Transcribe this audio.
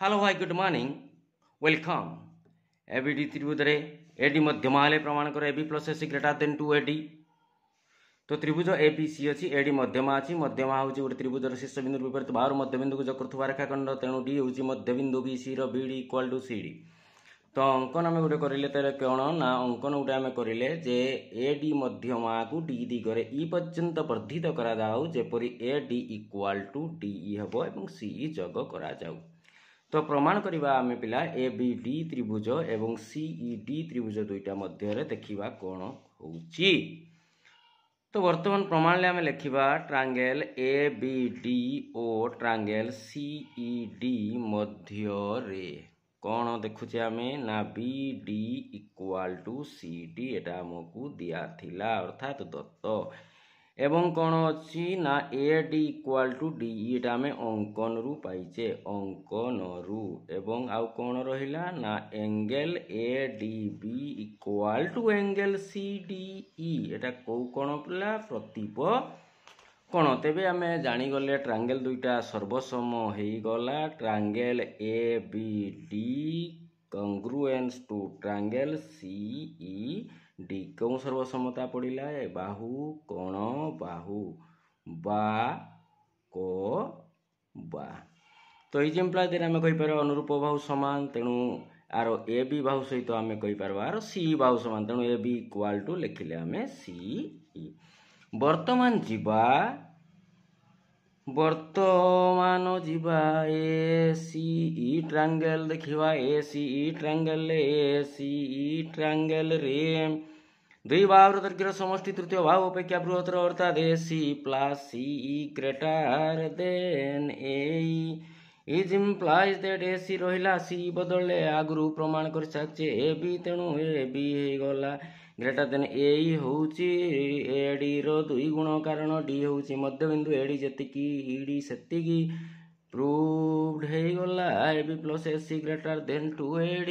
Hello, hi, good morning. Welcome. ABD त्रिभुज AD मध्यमा हेले प्रमाण कर AB plus AC greater than 2AD. तो त्रिभुज ABC अच्छी AD मध्यमा अच्छी मध्यमा हूँ गोटे त्रिभुजर शीर्ष बिंदु विपरीत बाहर मध्यबिंदु को जो करुवा रेखाखंड तेणु D हूँ मध्यबिंदु BC रो BD इक्वल टू CD. तो अंकन आम गोटे करें कौन ना अंकन गोटे आम करें जे AD मध्यमा को D दिगरे ई पर्यंत वर्धित करा जाऊ जेपरी AD इक्वल टू DE हम और CE जग करा जाऊ. तो प्रमाण करवा आम पिला ABD त्रिभुज एवं CED त्रिभुज दुईटा मध्य देखा कौन होउची. तो वर्तमान प्रमाण आम लिखा ट्रांगेल ABD और ट्रांगेल CED मध्य रे कौन देखुचे आम ना BD इक्वल टू CD एटा आमको दिया थिला अर्थात दत्त एवं कौन अच्छी ना AD इक्वल टू DE एटा आम अंकन रु पाइचे अंकन रु एवं आउ कौन रहिला ना angle ADB equal to angle CDE एटा को कौन पिला प्रतीप कौन तेबे आम जानीगले ट्रांगेल दुईटा सर्वसम हो गला triangle ABD congruence to triangle CED कौन सर्वसमता पड़िला बाहु कोण बाहु बा को बा. तो ये एम्प्लाय देर आम कहीपर अनुरूप बाहु समान तेणु आर AB बाहु सहित आम कहीपर आर CE बाहु समान तेणु AB इक्वल टू लिखिले आम CE. वर्तमान जीवा ACE ट्रांगेल देखिवा ACE ट्रांगेल रे दुई बाहुर दैर्घ्यर समष्टि तृतीय बाहु अपेक्षा बृहत्तर अर्थात AC plus CE greater than AE is implies that AC रहिला CE बदले आगु प्रमाण कर साचे AB तेणु AB गला ग्रेटर देन AE होउची AD रो दुई गुण कारण D होउची मध्यबिंदु AD जेतिकी ED सेतिकी प्रूव्ड हे गला AB plus AC greater than 2AD.